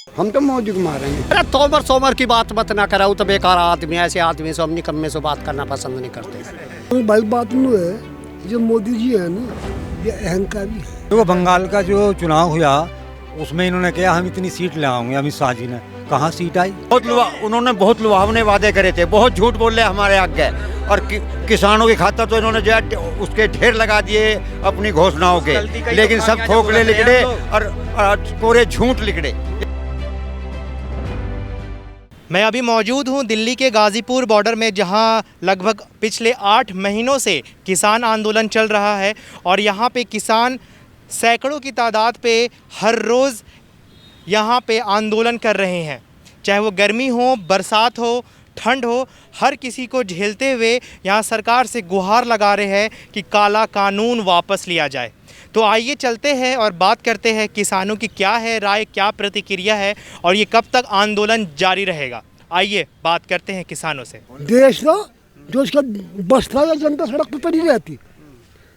हम तो मोदी को मारेंगे। अरे तोमर सोमर की बात मत ना कराओ, तो बेकार आदमी, ऐसे आदमी से हम निकम्मे से बात करना पसंद नहीं करते। भाई बात नहीं है, जो मोदी जी है ना, ये अहंकारी है। तो बंगाल का जो चुनाव हुआ उसमें इन्होंने कहा हम इतनी सीट ले आएंगे, अमित शाह जी ने कहाँ सीट आई। उन्होंने बहुत लुभावने वादे करे थे, बहुत झूठ बोल रहे हमारे आगे, और किसानों की खातर तो इन्होंने जो है उसके ढेर लगा दिए अपनी घोषणाओं के, लेकिन सब खोखले लिखड़े और कोरे झूठ लिखड़े। मैं अभी मौजूद हूं दिल्ली के गाज़ीपुर बॉर्डर में, जहां लगभग पिछले 8 महीनों से किसान आंदोलन चल रहा है और यहां पे किसान सैकड़ों की तादाद पे हर रोज़ यहां पे आंदोलन कर रहे हैं। चाहे वो गर्मी हो, बरसात हो, ठंड हो, हर किसी को झेलते हुए यहां सरकार से गुहार लगा रहे हैं कि काला कानून वापस लिया जाए। तो आइए चलते हैं और बात करते हैं किसानों की क्या है राय, क्या प्रतिक्रिया है और ये कब तक आंदोलन जारी रहेगा। आइए बात करते हैं किसानों से। देश ना जो उसका बसता है, जनता सड़क पर पड़ी रहती,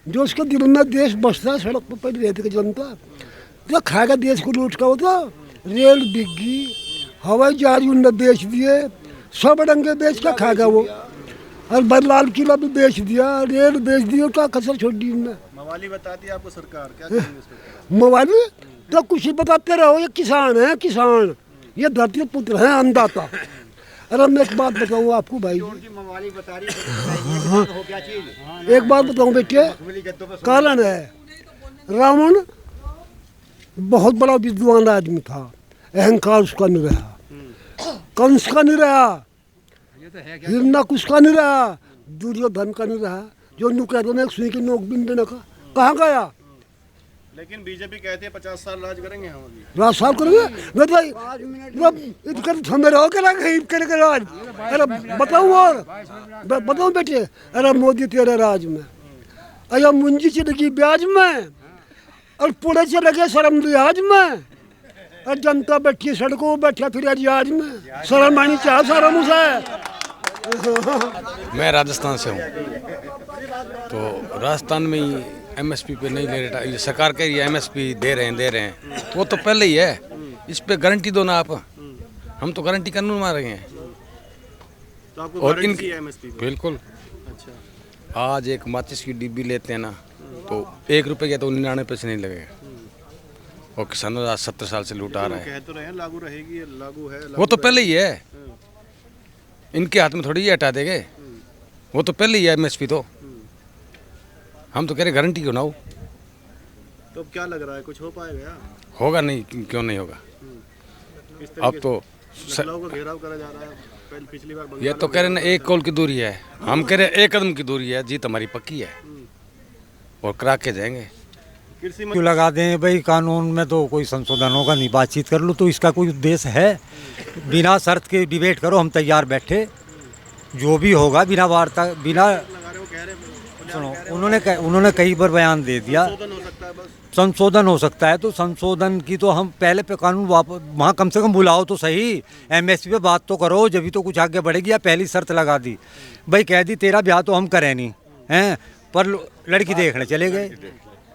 जो उसके दिल में देश बसता है, सड़क पर पड़ी रहती है जनता, जो खाएगा देश को लूट का होता। रेल बिक गई, हवाई जहाज उनने बेच दिए, सब डंगे बेच के खाएगा वो, और लाल किला भी बेच दिया, रेल बेच दिया, क्या कसर छोड़ दी उनने। मवाली बताती है आपको सरकार, क्या करेंगे इस पर? मवाली तो कुछ ही बताते रहो, ये किसान है, किसान ये धरती पुत्र है, अन्नदाता। अरे मैं एक बात बताऊँ आपको भाई, एक बात बताऊँ बेटे, कारण है रावण बहुत बड़ा विद्वान आदमी था, अहंकार उसका नहीं रहा, कंस का नहीं रहा, हिरण्यक उसका नहीं रहा, दुर्योधन का नहीं रहा, जो नुकैदों ने सुई की नोक बिन देने का कहाँ गया। लेकिन बीजेपी कहते हैं 50 साल राज करेंगे हम अभी। राज साल करेंगे मैं रहो के राज। अरे बताऊँ और बताऊँ बेटे, अरे मोदी तेरे राज में अरे मुंजी चलेगी ब्याज में, और पुणे चले गए शर्म लिहाज में, और जनता बैठी सड़कों बैठा फिर आज में, शर्म आनी चाह शर्म उसे। मैं राजस्थान से हूँ, तो राजस्थान में ही एमएसपी पे नहीं ले रहा, ये सरकार कह रही है एमएसपी दे रहे हैं, तो वो तो पहले ही है, इस पे गारंटी दो ना आप। हम तो गारंटी कानून मार रहे हैं, तो आपको और गारंटी है एमएसपी पे? बिल्कुल। अच्छा, आज एक माचिस की डिब्बी लेते हैं ना, तो 1 रुपये का तो 99 पैसे नहीं लगेगा, और किसानों 70 साल से लूट आ रहा है। कह तो रहे हैं लागू रहेगी, लागू है, वो तो पहले ही है, इनके हाथ में थोड़ी ये हटा देंगे, वो तो पहले ही है एमएसपी। तो हम तो कह रहे गारंटी क्यों ना हो। तो अब क्या लग रहा है, कुछ हो पाएगा? होगा नहीं, क्यों नहीं होगा। इस अब तरीके तो से महिलाओं का घेराव करा जा रहा है, पिछली बार ये तो कह रहे ना 1 कॉल की दूरी है, हम कह रहे 1 कदम की दूरी है, जीत हमारी पक्की है और करा के जाएंगे। कृषि क्यों लगा दें भाई, कानून में तो कोई संशोधन होगा नहीं, बातचीत कर लो तो इसका कोई उद्देश्य है। बिना शर्त के डिबेट करो, हम तैयार बैठे, जो भी होगा बिना वार्ता बिना सुनो। उन्होंने कई बार बयान दे दिया संशोधन हो सकता है, तो संशोधन की तो हम पहले पे कानून वापस वहाँ कम से कम बुलाओ तो सही, एमएसपी पे बात तो करो, जब भी तो कुछ आगे बढ़ेगी। या पहली शर्त लगा दी भाई, कह दी तेरा ब्याह तो हम करें नहीं हैं, पर लड़की देखने चले गए।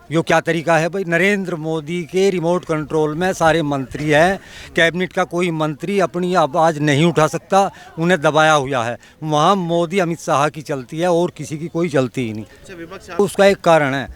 यो क्या तरीका है भाई। नरेंद्र मोदी के रिमोट कंट्रोल में सारे मंत्री हैं, कैबिनेट का कोई मंत्री अपनी आवाज़ नहीं उठा सकता, उन्हें दबाया हुआ है। वहाँ मोदी अमित शाह की चलती है और किसी की कोई चलती ही नहीं। उसका एक कारण है,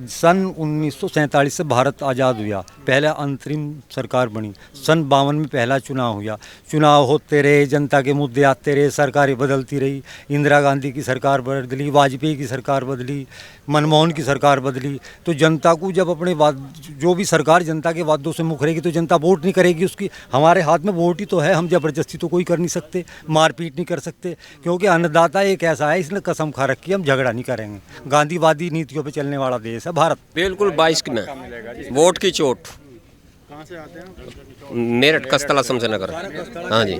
सन 1947 से भारत आज़ाद हुआ, पहले अंतरिम सरकार बनी, सन 52 में पहला चुनाव हुआ, चुनाव होते रहे, जनता के मुद्दे आते रहे, सरकारें बदलती रही, इंदिरा गांधी की सरकार बदली, वाजपेयी की सरकार बदली, मनमोहन की सरकार बदली। तो जनता को जब अपने जो भी सरकार जनता के वादों से मुखरेगी तो जनता वोट नहीं करेगी उसकी। हमारे हाथ में वोट ही तो है, हम जबरदस्ती तो कोई कर नहीं सकते, मारपीट नहीं कर सकते, क्योंकि अन्नदाता एक ऐसा है, इसने कसम खा रखी है हम झगड़ा नहीं करेंगे। गांधीवादी नीतियों पे चलने वाला देश है भारत। बिल्कुल 22 में वोट की चोट। कहाँ से आते हैं? मेरठ कस्तला शमशेरनगर। हाँ जी।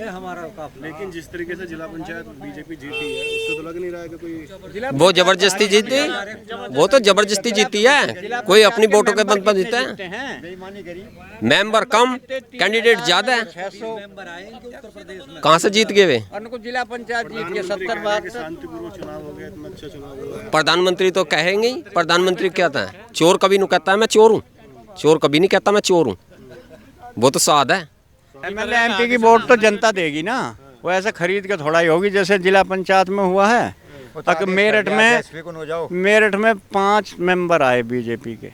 लेकिन जिस तरीके से जिला पंचायत बीजेपी जीती है, उससे तो लग नहीं रहा है कि कोई वो जबरदस्ती जीती, वो तो जबरदस्ती जीती है, कोई अपनी वोटों के बल पर जीता है। मेंबर कम, कैंडिडेट ज्यादा है, कहाँ से जीत गए वे? जिला पंचायत जीत के 70 बार शांतिपूर्वक चुनाव हो गया, अच्छा चुनाव हुआ है। प्रधानमंत्री तो कहेंगे ही, प्रधानमंत्री कहता है चोर कभी नहीं कहता है मैं चोर हूँ, चोर कभी नहीं कहता मैं चोर हूँ, वो तो साध है। एमएलए एमपी की वोट तो जनता देगी ना, वो ऐसे खरीद के थोड़ा ही होगी। जैसे जिला पंचायत में हुआ है, तक मेरठ में 5 मेंबर आए बीजेपी के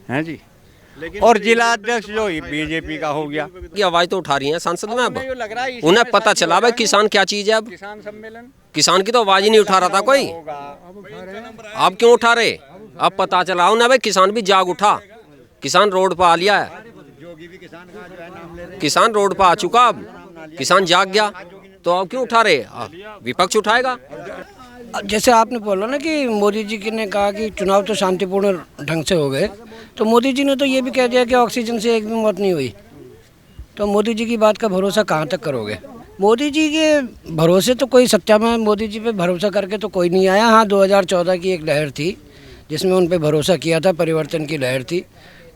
हैं जी, और जिला अध्यक्ष जो बीजेपी का हो गया। की आवाज तो उठा रही है संसद में, अब उन्हें पता चला भाई किसान क्या चीज है। अब किसान सम्मेलन, किसान की तो आवाज ही नहीं उठा रहा था कोई, अब क्यों उठा रहे? अब पता चला उन्हें भाई, किसान भी जाग उठा, किसान रोड पर आ लिया है, किसान रोड पर आ चुका, अब किसान जाग गया, तो अब क्यों उठा रहे? विपक्ष उठाएगा। जैसे आपने बोला ना कि मोदी जी ने कहा कि चुनाव तो शांतिपूर्ण ढंग से हो गए, तो मोदी जी ने तो ये भी कह दिया कि ऑक्सीजन से एक भी मौत नहीं हुई, तो मोदी जी की बात का भरोसा कहाँ तक करोगे? मोदी जी के भरोसे तो कोई सच्चा में मोदी जी पे भरोसा करके तो कोई नहीं आया। हाँ, 2014 की एक लहर थी जिसमें उन पे भरोसा किया था, परिवर्तन की लहर थी,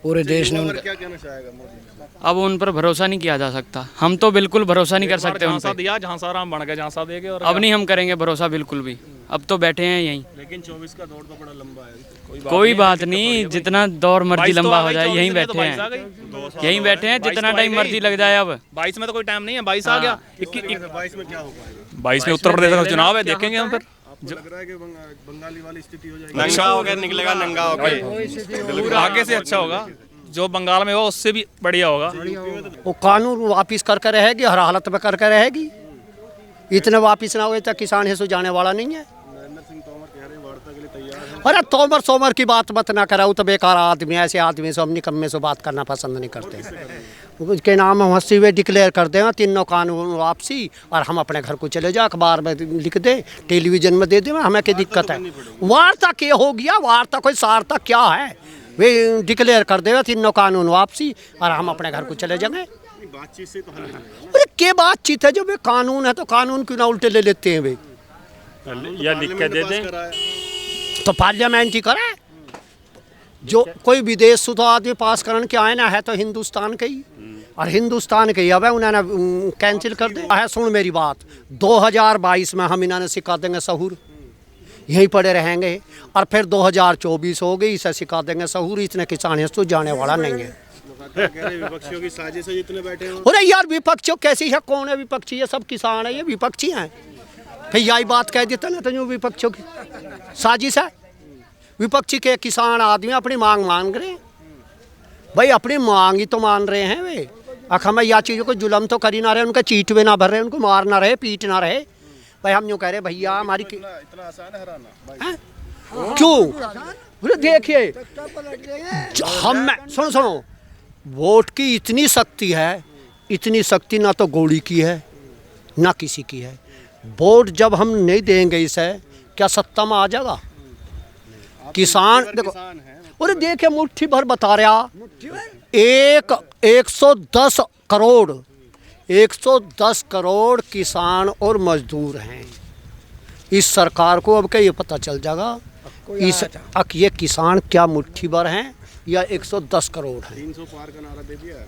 पूरे देश ने उनका। क्या कहना चाहेगा मोदी? अब उन पर भरोसा नहीं किया जा सकता, हम तो बिल्कुल भरोसा नहीं कर सकते उन पर। दिया झांसाराम बन गए, झांसा देंगे और अब नहीं हम करेंगे भरोसा बिल्कुल भी, अब तो बैठे हैं यहीं। लेकिन 24 का दौर तो बड़ा लंबा है, कोई बात नहीं, जितना दौर मर्जी लंबा हो जाए, यहीं बैठे हैं, यहीं बैठे हैं, जितना टाइम मर्जी लग जाए। अब 22 में तो कोई टाइम नहीं है, 22 आ गया, 22 में क्या हो पाएगा? 22 में उत्तर प्रदेश का चुनाव है, देखेंगे हम फिर। जो लग रहा है कि बंगाली वाली स्थिति हो जाएगी, नंगा होकर निकलेगा, नंगा होकर आगे से अच्छा होगा, जो बंगाल में हो उससे भी बढ़िया होगा। वो कानून वापिस करके रहेगी, हर हालत में करके रहेगी, इतना वापिस ना हुए तो किसान है सो जाने वाला नहीं है। अरे तोमर सोमर की बात मत ना कराओ, तो बेकार आदमी, ऐसे आदमी से हम निकम्मे से बात करना पसंद नहीं करते। उसके नाम हम हंसी हुए डिक्लेयर कर दें तीनों कानून वापसी, और हम अपने घर को चले जाए, अखबार में लिख दे, टेलीविजन में दे दे, हमें क्या दिक्कत है? वार्ता क्या हो गया, वार्ता कोई सार्ता क्या है? वे डिक्लेयर कर देगा तीनों कानून वापसी, और हम अपने घर को चले जाएंगे। बातचीत से तो हल नहीं। अरे क्या बातचीत है? जो वे कानून है तो कानून क्यों ना उल्टे ले लेते हैं वे? या लिख के दे दें तो पार्लियामेंट ही कराए। जो कोई विदेश से तो आदमी पास करने के आए ना है तो हिंदुस्तान के ही, और हिंदुस्तान के ही अब उन्होंने कैंसिल कर दिया है। सुन मेरी बात, 2022 में हम इन्होंने सिखा देंगे सहूर, यहीं पड़े रहेंगे, और फिर 2024 हो गई, इसे सिखा देंगे सहूर, इतने किसान तो जाने वाला नहीं है। विपक्षियों की साजिश है जितने बैठे हैं। अरे यार विपक्षियों कैसी है? कौन है विपक्षी? ये सब किसान है, ये विपक्षी हैं। फिर यही बात कह देते ना, तो जो विपक्षियों की साजिश है। विपक्षी के किसान आदमी अपनी मांग मांग रहे हैं भाई, अपनी मांग ही तो मान रहे हैं वे। हमें या चीज़ों को जुलम तो करी ना रहे, उनका चीटवे ना भर रहे, उनको मार ना रहे, पीट ना रहे भाई। हम यूँ कह रहे भैया हमारी इतना आसान है हराना? क्यों? देखिए हम सुनो, वोट की इतनी शक्ति है, इतनी शक्ति ना तो गोली की है ना किसी की है। वोट जब हम नहीं देंगे इसे, क्या सत्ता में आ जाएगा? किसान देखो, अरे देखिए मुट्ठी भर बता रहा, 110 करोड़ किसान और मजदूर हैं। इस सरकार को अब क्या ये पता चल जाएगा ये किसान क्या मुट्ठी भर हैं या 110 करोड़ हैं? 300 पार का नारा दे दिया है।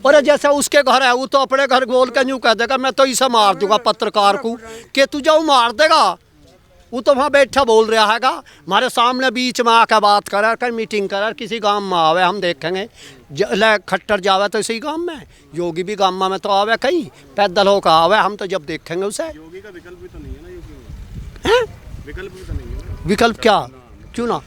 और जैसे उसके घर है, वो तो अपने घर बोल के यूँ कह देगा मैं तो इसे मार दूंगा पत्रकार को, कि तू जाओ मार देगा। वो तो वहाँ बैठा बोल रहा हैगा, हमारे सामने बीच में आकर बात करा कर, मीटिंग करा, किसी गांव में आवे हम देखेंगे। खट्टर जावे तो इसी गांव में, योगी भी गांव में तो आवे, कहीं पैदल होकर आवे, हम तो जब देखेंगे उसे। योगी का विकल्प भी तो नहीं है ना यूपी हैं? विकल्प भी तो नहीं है। विकल्प क्या? क्यों ना?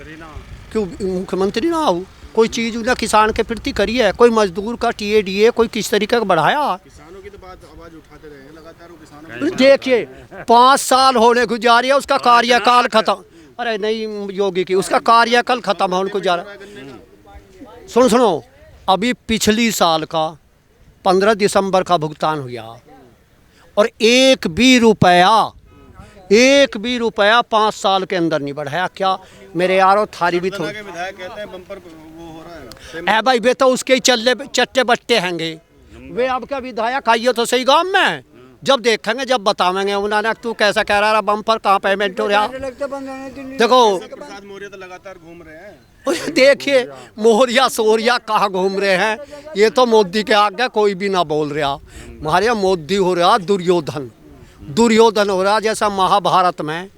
क्यों मुख्यमंत्री ना हो? कोई चीज़ ना किसान के प्रति करी है? कोई मजदूर का TADA कोई किस तरीके का बढ़ाया? किसानों की तो बात आवाज उठाते रहे हैं लगातार, वो किसानों देखिए 5 साल होने को जा रही है, उसका कार्यकाल खत्म। अरे नहीं योगी की, उसका कार्यकाल खत्म होने को जा रहा है। सुनो, अभी पिछली साल का 15 दिसंबर का भुगतान हुआ, और एक भी रुपया 5 साल के अंदर नहीं बढ़ाया। क्या मेरे यारों थारी भी थोड़ी विधायक कहते हैं बम्पर वो हो रहा है भाई, वे तो उसके ही चट्टे बट्टे हैंगे। वे अब क्या विधायक आइए तो सही गांव में, जब देखेंगे जब बतावेंगे उन्होंने तू कैसा कह रहा बम्पर कहाँ पेमेंट हो रहा। देखो प्रसाद मौर्य तो लगातार घूम रहे हैं। देखिए मोहरिया सोरिया कहाँ घूम रहे हैं, ये तो मोदी के आगे कोई भी ना बोल रहा। हमारे मोदी हो रहा दुर्योधन हो रहा। जैसा महाभारत में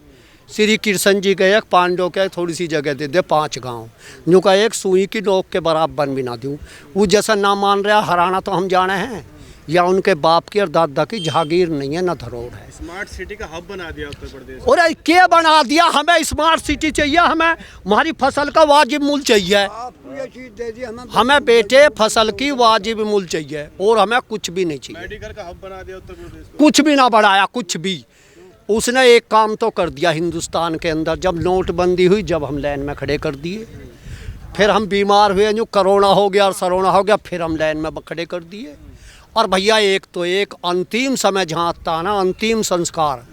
श्री कृष्ण जी के एक पांडव के थोड़ी सी जगह दे दे 5 गांव, यूँ का एक सुई की नोक के बराबर भी ना दूँ। वो जैसा ना मान रहा, हराना तो हम जाने हैं, या उनके बाप की और दादा की जागीर नहीं है, ना धरोहर है। स्मार्ट सिटी का हब बना दिया उत्तर प्रदेश। और क्या बना दिया? हमें स्मार्ट सिटी चाहिए, हमें हमारी फसल का वाजिब मूल्य चाहिए, आपको ये चीज़ दे दी हमें बेटे फसल की वाजिब मूल्य चाहिए, और हमें कुछ भी नहीं चाहिए। मेडिकल का हब बना दिया उत्तर प्रदेश को। कुछ भी ना बढ़ाया, कुछ भी। उसने एक काम तो कर दिया हिंदुस्तान के अंदर, जब नोटबंदी हुई, जब हम लाइन में खड़े कर दिए, फिर हम बीमार हुए, जो कोरोना हो गया और सरोना हो गया, फिर हम लाइन में खड़े कर दिए। और भैया एक तो एक अंतिम समय जहाँ था ना, अंतिम संस्कार,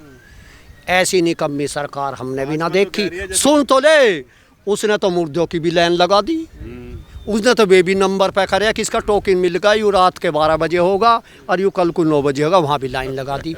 ऐसी निकम्मी सरकार हमने भी ना देखी। सुन तो ले, उसने तो मुर्दों की भी लाइन लगा दी, उसने तो बेबी नंबर पे करे कि इसका टोकन मिल गया, यूँ रात के 12 बजे होगा और यूँ कल को 9 बजे होगा, वहाँ भी लाइन लगा दी।